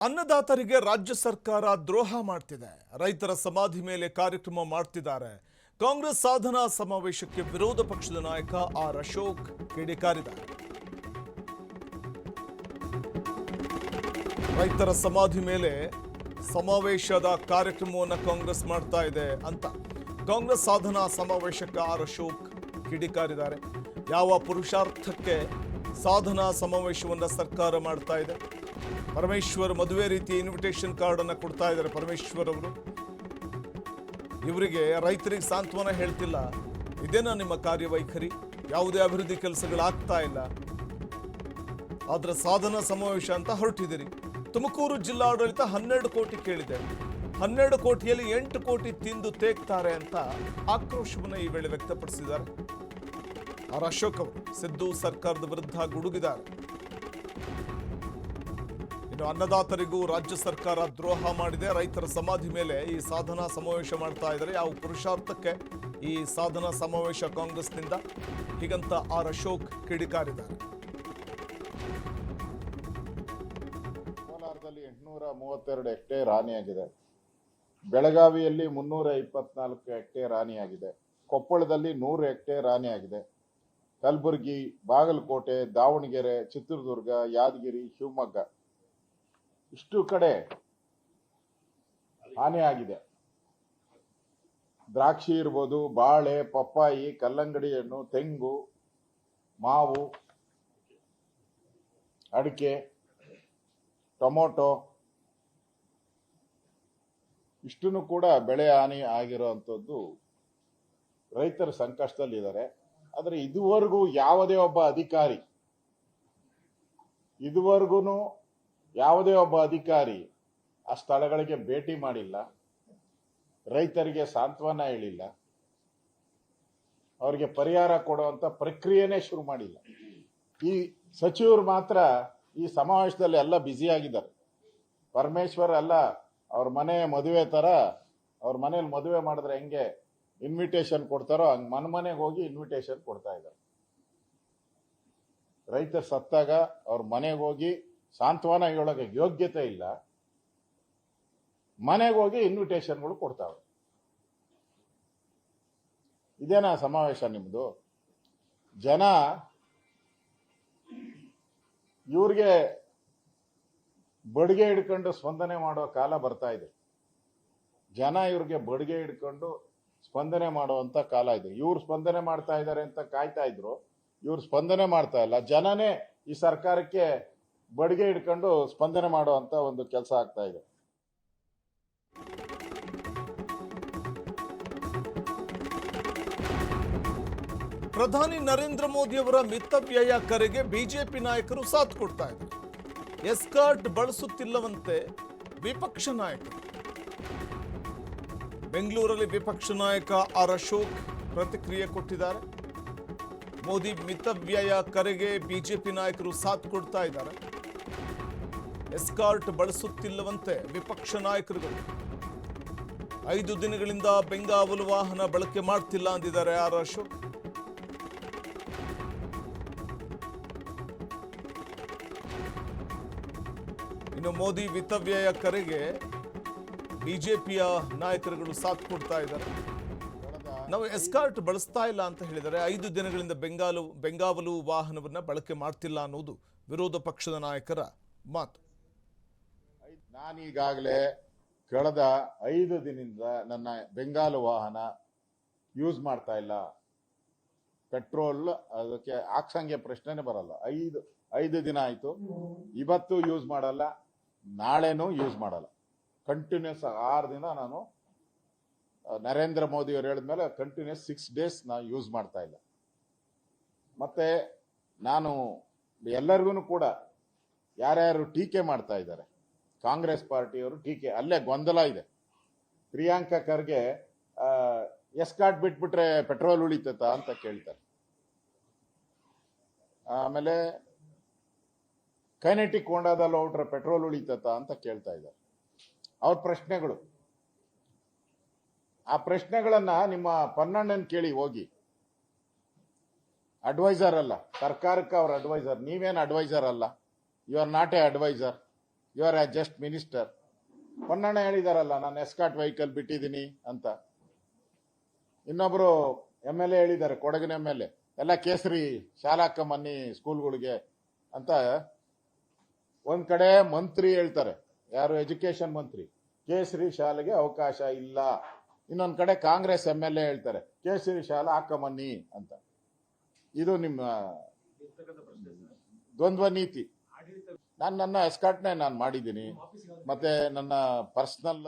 ಅನ್ನದಾತರಿಗೆ ರಾಜ್ಯ ಸರ್ಕಾರ ದ್ರೋಹ ಮಾಡ್ತಿದೆ. ರೈತರ ಸಮಾಧಿ ಮೇಲೆ ಕಾರ್ಯಕ್ರಮ ಮಾಡ್ತಿದ್ದಾರೆ. ಕಾಂಗ್ರೆಸ್ ಸಾಧನಾ ಸಮಾವೇಶಕ್ಕೆ ವಿರೋಧ ಪಕ್ಷದ ನಾಯಕ ಆರ್ ಅಶೋಕ್ ಕಿಡಿಕಾರಿದ್ದಾರೆ. ರೈತರ ಸಮಾಧಿ ಮೇಲೆ ಸಮಾವೇಶದ ಕಾರ್ಯಕ್ರಮವನ್ನು ಕಾಂಗ್ರೆಸ್ ಮಾಡ್ತಾ ಇದೆ ಅಂತ ಕಾಂಗ್ರೆಸ್ ಸಾಧನಾ ಸಮಾವೇಶಕ್ಕೆ ಆರ್ ಅಶೋಕ್ ಕಿಡಿಕಾರಿದ್ದಾರೆ. ಯಾವ ಪುರುಷಾರ್ಥಕ್ಕೆ ಸಾಧನಾ ಸಮಾವೇಶವನ್ನು ಸರ್ಕಾರ ಮಾಡ್ತಾ ಇದೆ? ಪರಮೇಶ್ವರ್ ಮದುವೆ ರೀತಿ ಇನ್ವಿಟೇಷನ್ ಕಾರ್ಡ್ ಅನ್ನು ಕೊಡ್ತಾ ಇದ್ದಾರೆ. ಪರಮೇಶ್ವರ್ ಅವರು ಇವರಿಗೆ ರೈತರಿಗೆ ಸಾಂತ್ವನ ಹೇಳ್ತಿಲ್ಲ. ಇದೇನಾ ನಿಮ್ಮ ಕಾರ್ಯವೈಖರಿ? ಯಾವುದೇ ಅಭಿವೃದ್ಧಿ ಕೆಲಸಗಳಾಗ್ತಾ ಇಲ್ಲ, ಆದ್ರೆ ಸಾಧನಾ ಸಮಾವೇಶ ಅಂತ ಹೊರಟಿದ್ದೀರಿ. ತುಮಕೂರು ಜಿಲ್ಲಾಡಳಿತ 12 ಕೋಟಿ ಕೇಳಿದೆ. 12 ಕೋಟಿಯಲ್ಲಿ 8 ಕೋಟಿ ತಿಂದು ತೇಗ್ತಾರೆ ಅಂತ ಆಕ್ರೋಶವನ್ನು ಈ ವೇಳೆ ವ್ಯಕ್ತಪಡಿಸಿದ್ದಾರೆ. ಆರ್ ಅಶೋಕ್ ಅವರು ಸಿದ್ದು ಸರ್ಕಾರದ ವಿರುದ್ಧ ಗುಡುಗಿದ್ದಾರೆ. ಅನ್ನದಾತರಿಗೂ ರಾಜ್ಯ ಸರ್ಕಾರ ದ್ರೋಹ ಮಾಡಿದೆ. ರೈತರ ಸಮಾಧಿ ಮೇಲೆ ಈ ಸಾಧನಾ ಸಮಾವೇಶ ಮಾಡ್ತಾ ಇದ್ದಾರೆ. ಯಾವ ಪುರುಷಾರ್ಥಕ್ಕೆ ಈ ಸಾಧನಾ ಸಮಾವೇಶ ಕಾಂಗ್ರೆಸ್ನಿಂದ? ಹೀಗಂತ ಆರ್ ಅಶೋಕ್ ಕಿಡಿಕಾರಿದ್ದಾರೆ. ಕೋಲಾರದಲ್ಲಿ 832 ಹೆಕ್ಟೇರ್ ಹಾನಿಯಾಗಿದೆ. ಬೆಳಗಾವಿಯಲ್ಲಿ 324 ಹೆಕ್ಟೇರ್ ಹಾನಿಯಾಗಿದೆ. ಕೊಪ್ಪಳದಲ್ಲಿ 100 ಹೆಕ್ಟೇರ್ ಹಾನಿಯಾಗಿದೆ. ಕಲಬುರಗಿ, ಬಾಗಲಕೋಟೆ, ದಾವಣಗೆರೆ, ಚಿತ್ರದುರ್ಗ, ಯಾದಗಿರಿ, ಶಿವಮೊಗ್ಗ ಇಷ್ಟು ಕಡೆ ಹಾನಿಯಾಗಿದೆ. ದ್ರಾಕ್ಷಿ ಇರ್ಬೋದು, ಬಾಳೆ, ಪಪ್ಪಾಯಿ, ಕಲ್ಲಂಗಡಿ ಹಣ್ಣು, ತೆಂಗು, ಮಾವು, ಅಡಿಕೆ, ಟೊಮೊಟೊ ಇಷ್ಟನ್ನು ಕೂಡ ಬೆಳೆ ಹಾನಿ ಆಗಿರುವಂಥದ್ದು. ರೈತರು ಸಂಕಷ್ಟದಲ್ಲಿದ್ದಾರೆ. ಆದರೆ ಇದುವರೆಗೂ ಯಾವುದೇ ಒಬ್ಬ ಅಧಿಕಾರಿ ಆ ಸ್ಥಳಗಳಿಗೆ ಭೇಟಿ ಮಾಡಿಲ್ಲ, ರೈತರಿಗೆ ಸಾಂತ್ವನ ಹೇಳಿಲ್ಲ, ಅವರಿಗೆ ಪರಿಹಾರ ಕೊಡುವಂತ ಪ್ರಕ್ರಿಯೆನೇ ಶುರು ಮಾಡಿಲ್ಲ. ಈ ಸಚಿವರು ಮಾತ್ರ ಈ ಸಮಾವೇಶದಲ್ಲಿ ಎಲ್ಲ ಬ್ಯುಸಿ ಆಗಿದ್ದಾರೆ. ಪರಮೇಶ್ವರ್ ಎಲ್ಲ ಅವ್ರ ಮನೆ ಮದುವೆ ತರ, ಅವ್ರ ಮನೇಲಿ ಮದುವೆ ಮಾಡಿದ್ರೆ ಹೆಂಗೆ ಇನ್ವಿಟೇಷನ್ ಕೊಡ್ತಾರೋ ಹಂಗೆ ಮನೆಗೆ ಹೋಗಿ ಇನ್ವಿಟೇಷನ್ ಕೊಡ್ತಾ ಇದ್ದಾರೆ. ರೈತರು ಸತ್ತಾಗ ಅವ್ರ ಮನೆಗೆ ಹೋಗಿ ಸಾಂತ್ವನ ಹೇಳೋಕೆ ಯೋಗ್ಯತೆ ಇಲ್ಲ, ಮನೆಗೆ ಹೋಗಿ ಇನ್ವಿಟೇಷನ್ಗಳು ಕೊಡ್ತಾವೆ. ಇದೇನಾ ಸಮಾವೇಶ ನಿಮ್ದು? ಜನ ಇವ್ರಿಗೆ ಬಡಿಗೆ ಹಿಡ್ಕೊಂಡು ಸ್ಪಂದನೆ ಮಾಡೋ ಕಾಲ ಬರ್ತಾ ಇದೆ. ಜನ ಇವ್ರಿಗೆ ಬಡಿಗೆ ಹಿಡ್ಕೊಂಡು ಸ್ಪಂದನೆ ಮಾಡುವಂತ ಕಾಲ ಇದೆ. ಇವ್ರು ಸ್ಪಂದನೆ ಮಾಡ್ತಾ ಇದ್ದಾರೆ ಅಂತ ಕಾಯ್ತಾ ಇದ್ರು, ಇವ್ರು ಸ್ಪಂದನೆ ಮಾಡ್ತಾ ಇಲ್ಲ. ಜನನೇ ಈ ಸರ್ಕಾರಕ್ಕೆ ಬಡಿಗೆ ಹಿಡ್ಕೊಂಡು ಸ್ಪಂದನೆ ಮಾಡುವಂತ ಒಂದು ಕೆಲಸ ಆಗ್ತಾ ಇದೆ. ಪ್ರಧಾನಿ ನರೇಂದ್ರ ಮೋದಿ ಅವರ ಮಿತವ್ಯಯ ಕರೆಗೆ ಬಿಜೆಪಿ ನಾಯಕರು ಸಾಥ್ ಕೊಡ್ತಾ ಇದ್ದಾರೆ. ಎಸ್ಕಾರ್ಟ್ ಬಳಸುತ್ತಿಲ್ಲವಂತೆ ವಿಪಕ್ಷ ನಾಯಕರು. ಬೆಂಗಳೂರಲ್ಲಿ ವಿಪಕ್ಷ ನಾಯಕ ಆರ್ ಅಶೋಕ್ ಪ್ರತಿಕ್ರಿಯೆ ಕೊಟ್ಟಿದ್ದಾರೆ. ಮೋದಿ ಮಿತವ್ಯಯ ಕರೆಗೆ ಬಿಜೆಪಿ ನಾಯಕರು ಸಾಥ್ ಕೊಡ್ತಾ ಇದ್ದಾರೆ. ಎಸ್ಕಾರ್ಟ್ ಬಳಸುತ್ತಿಲ್ಲವಂತೆ ವಿಪಕ್ಷ ನಾಯಕರುಗಳು. 5 ದಿನಗಳಿಂದ ಬೆಂಗಾವಲು ವಾಹನ ಬಳಕೆ ಮಾಡ್ತಿಲ್ಲ ಅಂದಿದ್ದಾರೆ ಆರ್ ಅಶೋಕ್. ಇನ್ನು ಮೋದಿ ಮಿತವ್ಯಯ ಕರೆಗೆ ಬಿಜೆಪಿಯ ನಾಯಕರುಗಳು ಸಾಥ್ ಕೊಡ್ತಾ ಇದ್ದಾರೆ. ನಾವು ಎಸ್ಕಾರ್ಟ್ ಬಳಸ್ತಾ ಇಲ್ಲ ಅಂತ ಹೇಳಿದರೆ 5 ದಿನಗಳಿಂದ ಬೆಂಗಾವಲು ವಾಹನವನ್ನ ಬಳಕೆ ಮಾಡ್ತಿಲ್ಲ ಅನ್ನೋದು ವಿರೋಧ ಪಕ್ಷದ ನಾಯಕರ ಮಾತು. ನಾನೀಗಾಗಲೇ ಕಳೆದ 5 ದಿನದಿಂದ ನನ್ನ ಬೆಂಗಾಲು ವಾಹನ ಯೂಸ್ ಮಾಡ್ತಾ ಇಲ್ಲ. ಪೆಟ್ರೋಲ್ ಅದಕ್ಕೆ ಹಾಕ್ಸಂಗೆ ಪ್ರಶ್ನೆನೇ ಬರಲ್ಲ. 5 ದಿನ ಆಯ್ತು. ಇವತ್ತು ಯೂಸ್ ಮಾಡಲ್ಲ, ನಾಳೆನೂ ಯೂಸ್ ಮಾಡಲ್ಲ. ಕಂಟಿನ್ಯೂಸ್ 6 ದಿನ ನಾನು ನರೇಂದ್ರ ಮೋದಿ ಅವರು ಹೇಳಿದ್ಮೇಲೆ ಕಂಟಿನ್ಯೂಸ್ 6 ಡೇಸ್ ನಾನು ಯೂಸ್ ಮಾಡ್ತಾ ಇಲ್ಲ. ಮತ್ತೆ ನಾನು ಎಲ್ಲರಿಗೂ ಕೂಡ ಯಾರ್ಯಾರು ಟೀಕೆ ಮಾಡ್ತಾ ಇದ್ದಾರೆ, ಕಾಂಗ್ರೆಸ್ ಪಾರ್ಟಿಯವರು ಟೀಕೆ, ಅಲ್ಲೇ ಗೊಂದಲ ಇದೆ. ಪ್ರಿಯಾಂಕಾ ಖರ್ಗೆ ಎಸ್ಕಾರ್ಟ್ ಬಿಟ್ಬಿಟ್ರೆ ಪೆಟ್ರೋಲ್ ಉಳಿತೈತಾ ಅಂತ ಕೇಳ್ತಾರೆ. ಆಮೇಲೆ ಕೈನೆಟಿಕ್ ಹೋಂಡಾದಲ್ಲಿ ಹೊರಟ್ರೆ ಪೆಟ್ರೋಲ್ ಉಳಿತೈತಾ ಅಂತ ಕೇಳ್ತಾ ಇದ್ದಾರೆ. ಅವ್ರ ಪ್ರಶ್ನೆಗಳು, ಆ ಪ್ರಶ್ನೆಗಳನ್ನ ನಿಮ್ಮ ಪನ್ನಣ್ಣನ್ ಕೇಳಿ ಹೋಗಿ. ಅಡ್ವೈಸರ್ ಅಲ್ಲ, ಸರ್ಕಾರಕ್ಕೆ ಅವ್ರ ಅಡ್ವೈಸರ್. ನೀವೇನು ಅಡ್ವೈಸರ್ ಅಲ್ಲ, you are not a adviser. You are just minister. Honnanna ಹೇಳಿದಾರಲ್ಲ, ನಾನು ಎಸ್ಕಾಟ್ ವೆಹಿಕಲ್ ಬಿಟ್ಟಿದ್ದೀನಿ ಅಂತ. ಇನ್ನೊಬ್ರು MLA ಹೇಳಿದ್ದಾರೆ, ಕೊಡಗಿನ MLA, ಎಲ್ಲ ಕೇಸರಿ ಶಾಲಾ ಹಾಕಮನ್ನಿ ಸ್ಕೂಲ್ಗಳಿಗೆ ಅಂತ. ಒಂದ್ ಕಡೆ ಮಂತ್ರಿ ಹೇಳ್ತಾರೆ, ಯಾರು ಎಜುಕೇಶನ್ ಮಂತ್ರಿ, ಕೇಸರಿ ಶಾಲೆಗೆ ಅವಕಾಶ ಇಲ್ಲ. ಇನ್ನೊಂದ್ ಕಡೆ ಕಾಂಗ್ರೆಸ್ MLA ಹೇಳ್ತಾರೆ, ಕೇಸರಿ ಶಾಲಾ ಹಾಕಮನ್ನಿ ಅಂತ. ಇದು ನಿಮ್ಮ ದ್ವಂದ್ವ ನೀತಿ. ನನ್ನ ಎಸ್ಕಾಟ್ನೇ ನಾನು ಮಾಡಿದ್ದೀನಿ, ಮತ್ತೆ ನನ್ನ ಪರ್ಸನಲ್